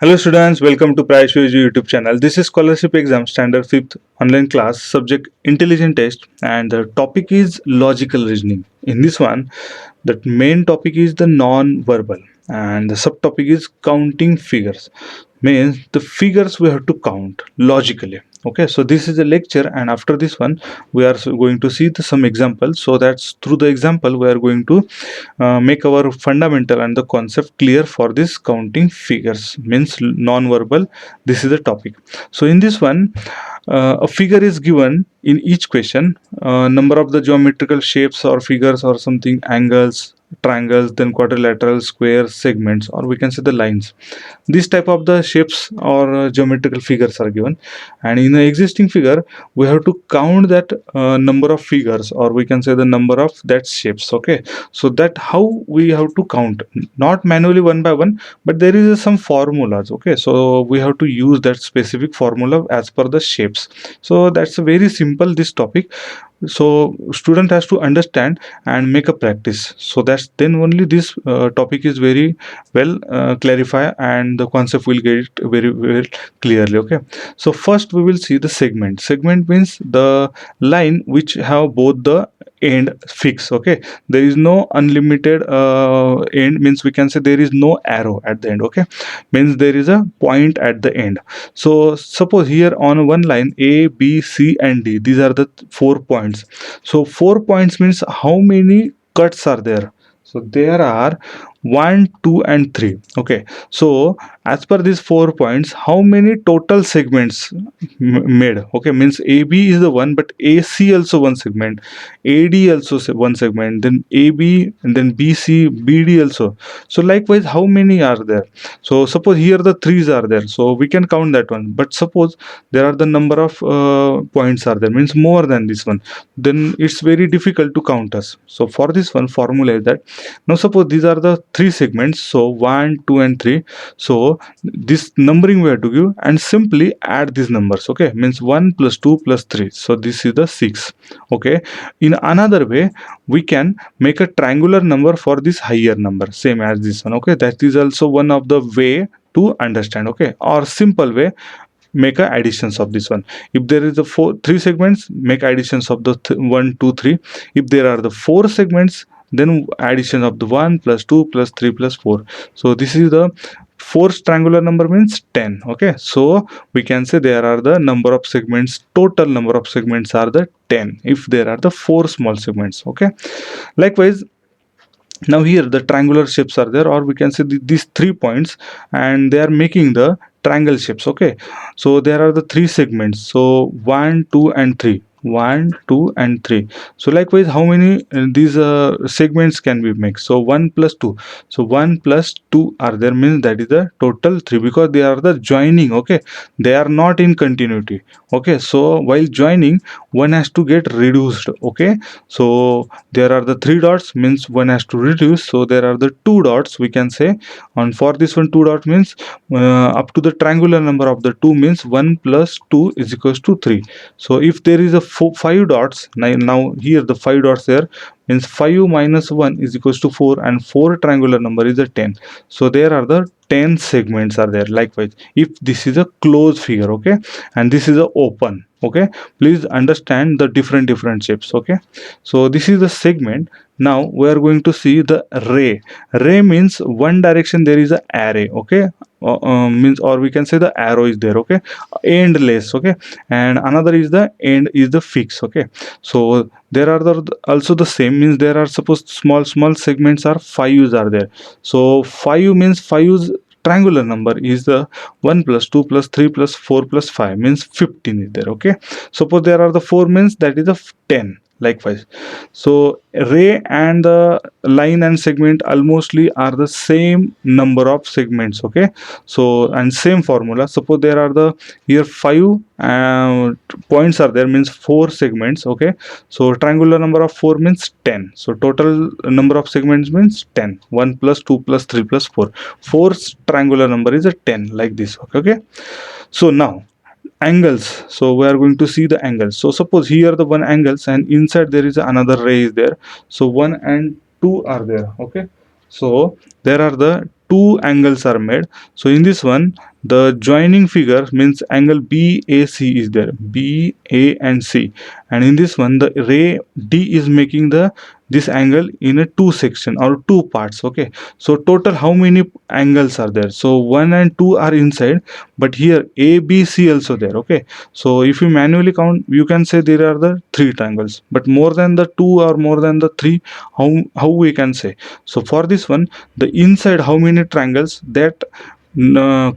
Hello students, welcome to PraescioEdu YouTube channel. This is scholarship exam standard 5th online class subject intelligent test and the topic is logical reasoning. In this one, the main topic is the non-verbal and the subtopic is counting figures. Means the figures we have to count logically. Okay, so this is a lecture and after this one we are going to see some examples. So that's through the example we are going to make our fundamental and the concept clear for this counting figures means non-verbal. This is the topic. So in this one a figure is given in each question, number of the geometrical shapes or figures or something, angles, triangles, then quadrilateral, squares, segments, or we can say the lines. This type of the shapes or geometrical figures are given, and in the existing figure we have to count that number of figures, or we can say the number of that shapes. Okay, so that how we have to count, not manually one by one, but there is some formulas. Okay, so we have to use that specific formula as per the shapes. So that's very simple this topic. So student has to understand and make a practice, so that's then only this topic is very well clarify and the concept will get it very very clearly. Okay, so first we will see the segment means the line which have both the end fixed. Okay, there is no unlimited end, means we can say there is no arrow at the end. Okay, means there is a point at the end. So suppose here on one line A, B, C and D, these are the 4 points. So 4 points means how many cuts are there? So there are 1, 2 and 3. Okay, so as per these 4 points, how many total segments made? Okay, means AB is the one, but AC also one segment, AD also one segment, then AB and then BC, BD also. So likewise, how many are there? So suppose here the threes are there, so we can count that one. But suppose there are the number of points are there, means more than this one, then it's very difficult to count us. So for this one, formula is that, now suppose these are the three segments, so 1, 2 and 3. So this numbering we have to give and simply add these numbers. Okay, means 1 plus 2 plus 3, so this is the 6. Okay, in another way we can make a triangular number for this higher number, same as this one. Okay, that is also one of the way to understand. Okay, or simple way, make a additions of this one. If there is a three segments, make additions of the 1 2 3. If there are the four segments, then addition of the 1 plus 2 plus 3 plus 4. So this is the fourth triangular number means 10. Okay, so we can say there are the number of segments, total number of segments are the 10 if there are the four small segments. Okay, likewise, now here the triangular shapes are there, or we can say these 3 points, and they are making the triangle shapes. Okay, so there are the three segments, so 1 2 and 3, 1 2 and 3. So likewise, how many these segments can we make? So 1 plus 2, so 1 plus 2 are there, means that is the total 3, because they are the joining. Okay, they are not in continuity. Okay, so while joining, one has to get reduced. Okay, so there are the three dots, means one has to reduce, so there are the two dots we can say. And for this one, two dot means up to the triangular number of the 2, means 1 plus 2 is equals to 3. So if there is a 5 dots, now here the 5 dots there, means 5 minus 1 is equals to 4, and 4 triangular number is a 10. So there are the 10 segments are there. Likewise, if this is a closed figure, okay, and this is a open. Okay, please understand the different shapes. Okay, so this is the segment. Now we are going to see the ray means one direction there is a array. Okay, means, or we can say the arrow is there. Okay, endless. Okay, and another is the end is the fix. Okay, so there are also the same, means there are suppose small segments are 5's are there. So 5 means 5's triangular number is the 1 plus 2 plus 3 plus 4 plus 5, means 15 is there. Okay, suppose there are the 4, means that is the 10. Likewise, so ray and the line and segment almostly are the same number of segments. Okay, so and same formula. Suppose there are the here 5 points are there, means 4 segments. Okay, so triangular number of 4 means 10, so total number of segments means 10. 1 plus 2 plus 3 plus 4, 4 triangular number is a 10, like this. Okay, so now angles, so we are going to see the angles. So suppose here the one angles, and inside there is another ray is there, so 1 and 2 are there. Okay, so there are the two angles are made. So in this one, the joining figure means angle BAC is there, B, A and C, and in this one the ray D is making the this angle in a two section or two parts. Okay, so total how many angles are there? So 1 and 2 are inside, but here A, B, C also there. Okay, so if you manually count, you can say there are the three triangles, but more than the two or more than the three, how we can say? So for this one, the inside how many triangles, that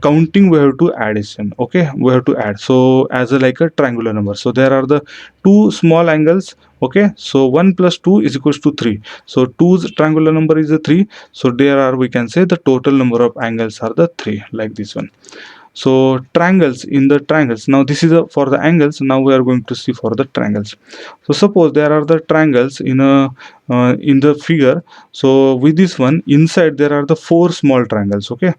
counting we have to addition. Okay, we have to add, so as a like a triangular number. So there are the two small angles. Okay, so 1 plus 2 is equals to 3. So 2's triangular number is a 3. So there are, we can say, the total number of angles are the 3, like this one. So triangles, in the triangles, now this is for the angles. Now we are going to see for the triangles. So suppose there are the triangles in the figure. So with this one, inside there are the four small triangles. Okay,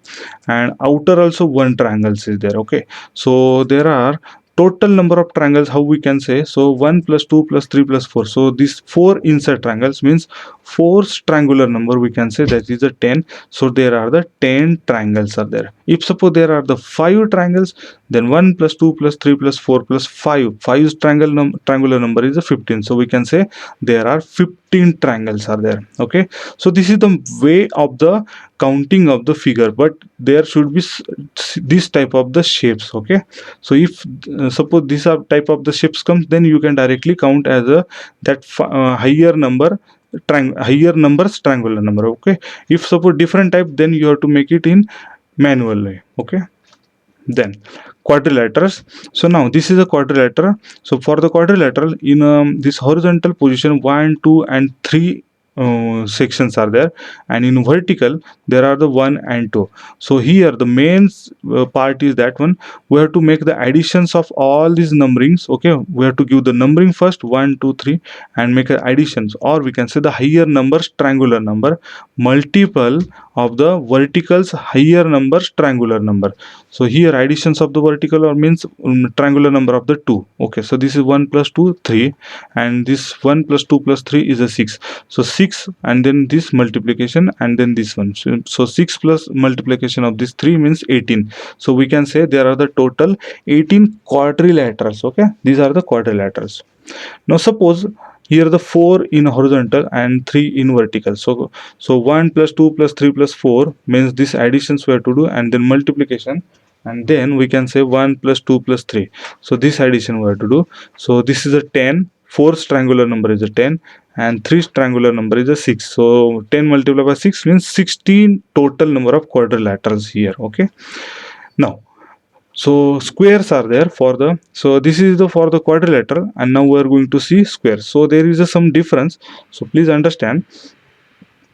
and outer also one triangles is there. Okay, so there are total number of triangles, how we can say? So 1 plus 2 plus 3 plus 4. So these four inside triangles means fourth triangular number, we can say, that is a 10. So there are the 10 triangles are there. If suppose there are the 5 triangles, then 1 plus 2 plus 3 plus 4 plus 5, 5's triangular number is a 15. So we can say there are 15 triangles are there. Okay, so this is the way of the counting of the figure, but there should be this type of the shapes. Okay, so if suppose this type of the shapes comes, then you can directly count as a that higher number higher numbers triangular number. Okay, if suppose different type, then you have to make it in manual way. Okay, then quadrilaterals. So now this is a quadrilateral. So for the quadrilateral, in this horizontal position, 1, 2 and 3 sections are there, and in vertical there are the 1 and 2. So here the main part is that one, we have to make the additions of all these numberings. Okay, we have to give the numbering first, 1, 2, 3, and make additions, or we can say the higher numbers triangular number multiple of the verticals higher numbers triangular number. So here additions of the vertical or means triangular number of the 2. Okay, so this is 1 plus 2 3, and this 1 plus 2 plus 3 is a 6. So 6, and then this multiplication, and then this one. So 6 plus multiplication of this 3 means 18. So we can say there are the total 18 quadrilaterals. Okay, these are the quadrilaterals. Now suppose here the 4 in horizontal and 3 in vertical. So 1 plus 2 plus 3 plus 4 means this additions we have to do, and then multiplication, and then we can say 1 plus 2 plus 3. So this addition we have to do. So this is a 10. 4's triangular number is a 10, and 3's triangular number is a 6. So 10 multiplied by 6 means 16 total number of quadrilaterals here. Okay, now so squares are there for the, so this is the for the quadrilateral, and now we are going to see squares. So there is some difference, so please understand.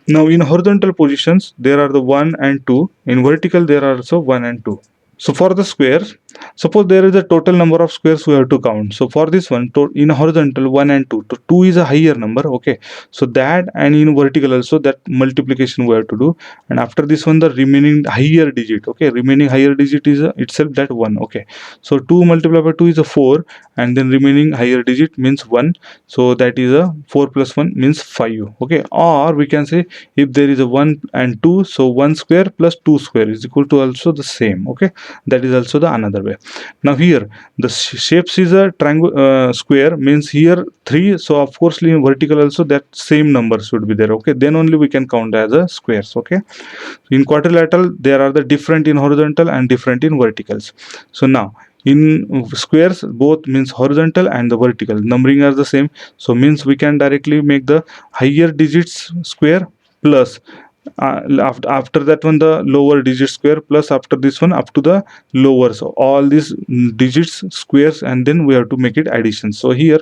Now in horizontal positions there are the 1 and 2, in vertical there are also 1 and 2. So for the squares, suppose there is a total number of squares we have to count. So for this one, in horizontal 1 and 2, so 2 is a higher number. Okay, so that, and in vertical also that multiplication we have to do, and after this one the remaining higher digit. Okay, remaining higher digit is itself that 1. Okay, so 2 multiplied by 2 is a 4, and then remaining higher digit means 1. So that is a 4 plus 1 means 5. Okay, or we can say if there is a 1 and 2, so 1 square plus 2 square is equal to also the same. Okay, that is also the another way. Now here the shapes is a triangle, square means here 3. So of course in vertical also that same number should be there. Okay, then only we can count as a squares. Okay, in quadrilateral there are the different in horizontal and different in verticals. So now in squares both means horizontal and the vertical numbering are the same. So means we can directly make the higher digits square plus after that one the lower digit square, plus after this one up to the lower. So all these digits squares, and then we have to make it addition. So here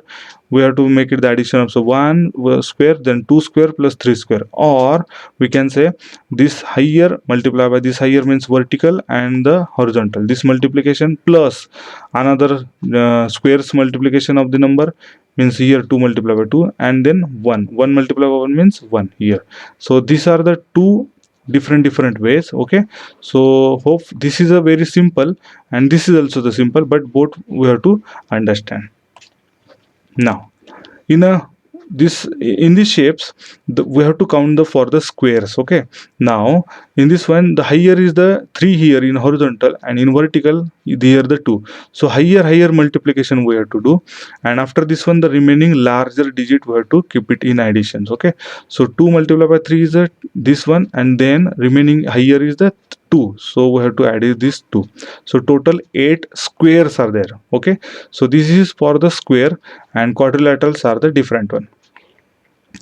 we have to make it the addition of, so 1 square, then 2 square plus 3 square, or we can say this higher multiply by this higher means vertical and the horizontal, this multiplication plus another squares multiplication of the number means here 2 multiplied by 2, and then 1 multiplied by 1 means 1 here. So these are the two different ways. Okay, so hope this is a very simple, and this is also the simple, but both we have to understand. Now in a this in these shapes, we have to count the for the squares. Okay, now in this one, the higher is the 3 here in horizontal, and in vertical here the 2. So higher multiplication we have to do, and after this one the remaining larger digit we have to keep it in additions. Okay, so 2 multiplied by 3 is this one, and then remaining higher is the 2, so we have to add this 2. So total 8 squares are there. Okay, so this is for the square, and quadrilaterals are the different one.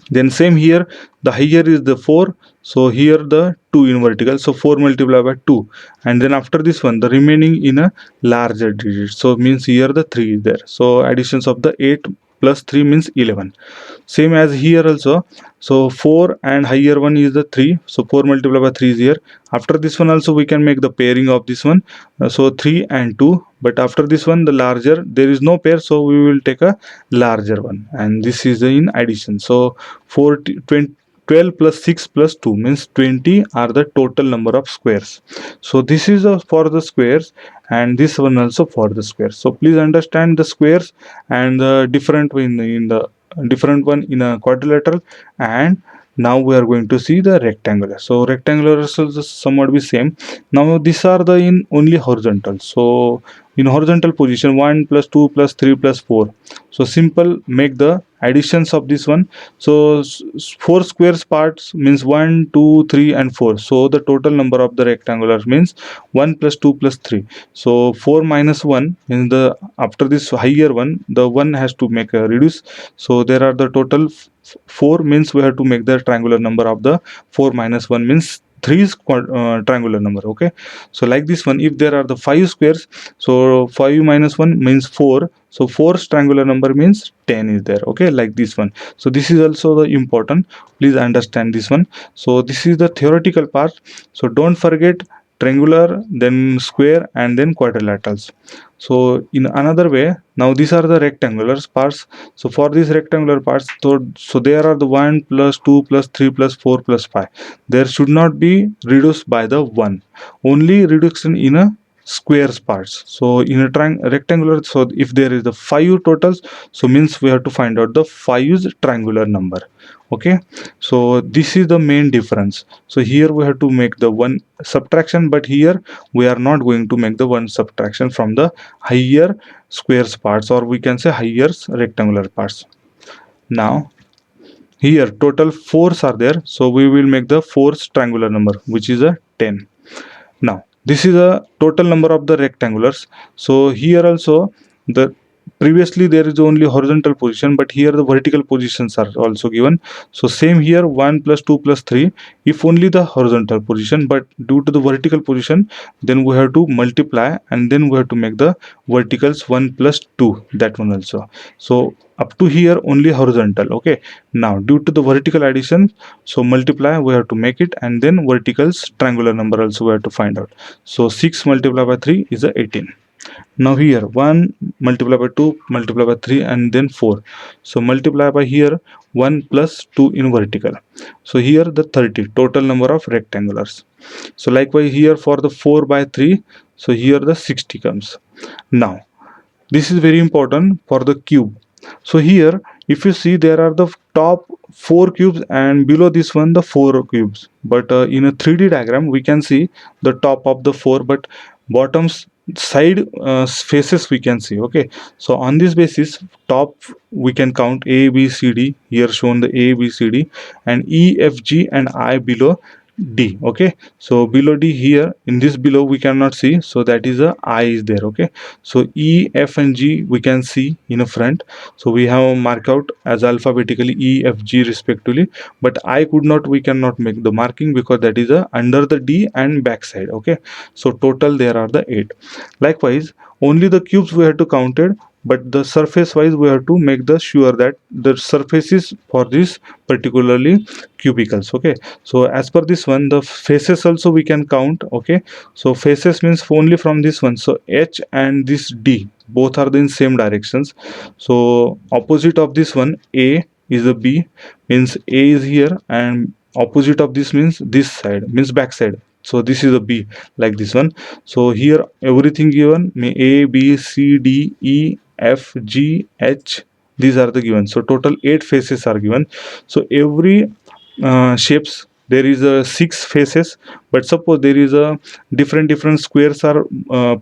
Then same here, the higher is the 4, so here the 2 in vertical, so 4 multiplied by 2, and then after this one the remaining in a larger digit, so means here the 3 is there, so additions of the 8 plus 3 means 11. Same as here also, so 4 and higher one is the 3, so 4 multiplied by 3 is here. After this one also we can make the pairing of this one, so 3 and 2, but after this one the larger, there is no pair, so we will take a larger one, and this is in addition. So 12 plus 6 plus 2 means 20 are the total number of squares. So this is for the squares, and this one also for the squares. So please understand the squares and the different in the different one in a quadrilateral. And now we are going to see the rectangular. So rectangular also somewhat be same. Now these are the in only horizontal. So in horizontal position, 1 plus 2 plus 3 plus 4. So simple, make the additions of this one. So 4 squares parts means 1 2 3 and 4. So the total number of the rectangular means 1 plus 2 plus 3. So 4 minus 1 in the after this higher one, the 1 has to make a reduce. So there are the total 4 means we have to make the triangular number of the 4 minus 1 means 3 is triangular number. Okay, so like this one, if there are the 5 squares, so 5 minus 1 means 4, so 4 triangular number means 10 is there. Okay, like this one. So this is also the important, please understand this one. So this is the theoretical part, so don't forget triangular, then square, and then quadrilaterals. So in another way, now these are the rectangular parts. So for these rectangular parts, so there are the 1 plus 2 plus 3 plus 4 plus 5. There should not be reduced by the 1, only reduction in a squares parts. So in a rectangular, so if there is the 5 totals, so means we have to find out the 5's triangular number. Okay, so this is the main difference. So here we have to make the one subtraction, but here we are not going to make the one subtraction from the higher squares parts, or we can say higher rectangular parts. Now here total 4's are there, so we will make the 4's triangular number, which is a 10. Now this is a total number of the rectangulars. So here also, the previously there is only horizontal position, but here the vertical positions are also given. So same here, 1 plus 2 plus 3, if only the horizontal position, but due to the vertical position, then we have to multiply, and then we have to make the verticals 1 plus 2, that one also. So up to here only horizontal. Okay, now due to the vertical addition, so multiply we have to make it, and then verticals triangular number also we have to find out. So 6 multiplied by 3 is a 18. Now here 1 multiplied by 2 multiplied by 3 and then 4. So multiply by here 1 plus 2 in vertical. So here the 30 total number of rectangulars. So likewise here for the 4 by 3, so here the 60 comes. Now this is very important for the cube. So here if you see, there are the top 4 cubes and below this one the 4 cubes, but in a 3D diagram we can see the top of the 4, but bottoms side faces we can see. Okay, so on this basis, top we can count A B C D, here shown the A B C D, and E F G and I below D. Okay, so below D, here in this below we cannot see, so that is a I is there. Okay, so E F and G we can see in a front, so we have marked out as alphabetically E F G respectively, but I could not, we cannot make the marking because that is a under the D and back side. Okay, so total there are the 8. Likewise, only the cubes we have to count it, but the surface wise we have to make the sure that the surfaces for this particularly cubicles. Okay, so as per this one, the faces also we can count. Okay, so faces means only from this one, so H and this D both are in same directions. So opposite of this one, A is a B, means A is here, and opposite of this means this side, means back side, so this is a B, like this one. So here everything given, A B C D E F G H These are the given. So total 8 faces are given. So every shapes there is a 6 faces, but suppose there is a different squares are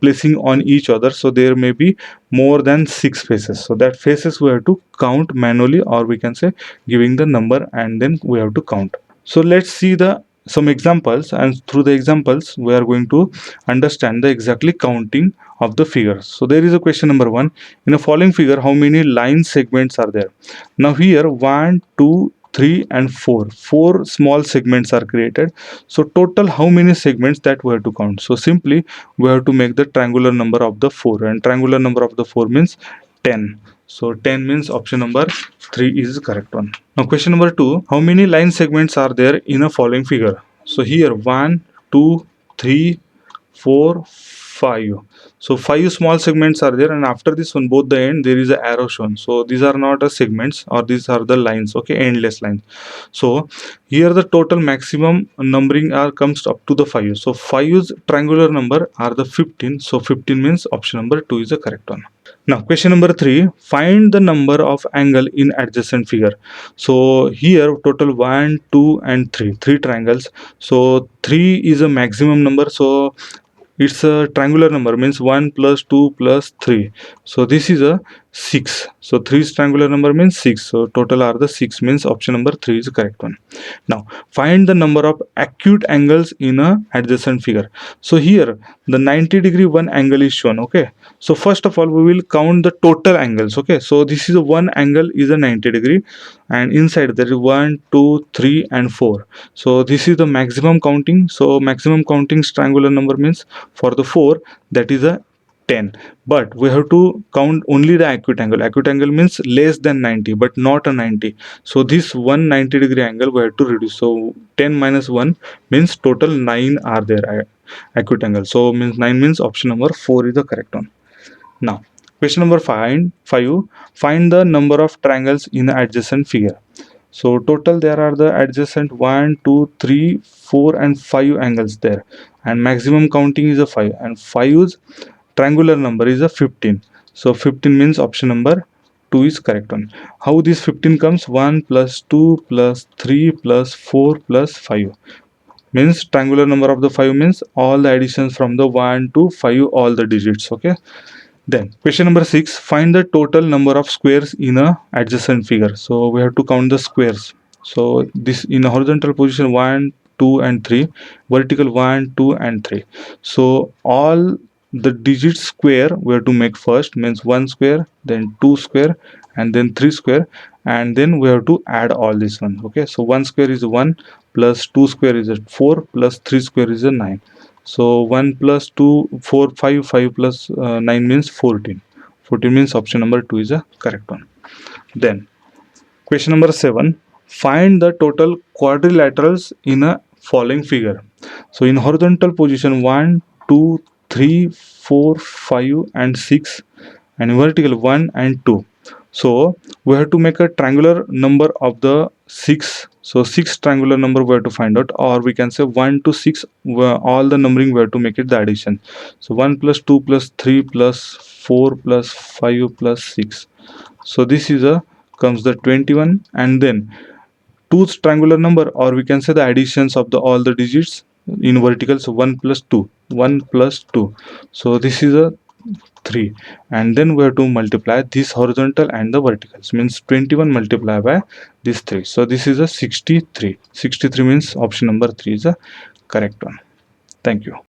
placing on each other, so there may be more than 6 faces. So that faces we have to count manually, or we can say giving the number and then we have to count. So let's see the some examples, and through the examples we are going to understand the exactly counting of the figures. So there is a question number 1. In a following figure, how many line segments are there? Now here 1, 2, 3 and 4 small segments are created. So total how many segments that we have to count? So simply we have to make the triangular number of the 4, and triangular number of the 4 means 10. So 10 means option number 3 is the correct one. Now question number 2, how many line segments are there in a following figure? So here 1, 2, 3, 4, 5. So 5 small segments are there, and after this one both the end there is a arrow shown. So these are not a segments, or these are the lines, okay, endless lines. So here the total maximum numbering are comes up to the 5. So 5's triangular number are the 15. So 15 means option number 2 is the correct one. Now question number 3, find the number of angle in adjacent figure. So here total 1, 2 and 3 triangles. So 3 is a maximum number, so it's a triangular number, means 1 plus 2 plus 3. So this is a 6. So 3 is triangular number means 6. So total are the 6, means option number 3 is the correct one. Now find the number of acute angles in a adjacent figure. So here the 90-degree one angle is shown, okay. So first of all we will count the total angles, okay. So this is a one angle is a 90-degree, and inside there is 1, 2, 3 and 4. So this is the maximum counting. So maximum counting triangular number means for the 4 that is a 10, but we have to count only the acute angle. Acute angle means less than 90 but not a 90. So this 190-degree angle we have to reduce. So 10 minus 1 means total 9 are there acute angle. So means 9 means option number 4 is the correct one. Now question number 5, find the number of triangles in adjacent figure. So total there are the adjacent 1, 2, 3, 4 and 5 angles there, and maximum counting is a 5, and 5's triangular number is a 15. So 15 means option number 2 is correct one. How this 15 comes? 1 plus 2 plus 3 plus 4 plus 5, means triangular number of the 5 means all the additions from the 1 to 5 all the digits, okay. Then question number 6, find the total number of squares in a adjacent figure. So we have to count the squares. So this in a horizontal position 1, 2 and 3, vertical 1, 2 and 3. So all the digits square we have to make first, means 1 square, then 2 square and then 3 square, and then we have to add all this one, okay. So 1 square is 1 plus 2 square is a 4 plus 3 square is a 9. So 1 plus 2, 4, 5, 5 plus 9 means 14. 14 means option number 2 is a correct one. Then question number 7, find the total quadrilaterals in a following figure. So in horizontal position 1, 2, 3, 4, 5 and 6, and vertical 1 and 2. So we have to make a triangular number of the 6. So 6 triangular number we have to find out, or we can say 1 to 6 all the numbering we have to make it the addition. So 1 plus 2 plus 3 plus 4 plus 5 plus 6. So this is a comes the 21, and then 2's triangular number, or we can say the additions of the all the digits in vertical. So 1 plus 2, 1 plus 2. So this is a 3, and then we have to multiply this horizontal and the verticals, means 21 multiplied by this 3. So this is a 63. 63 means option number 3 is a correct one. Thank you.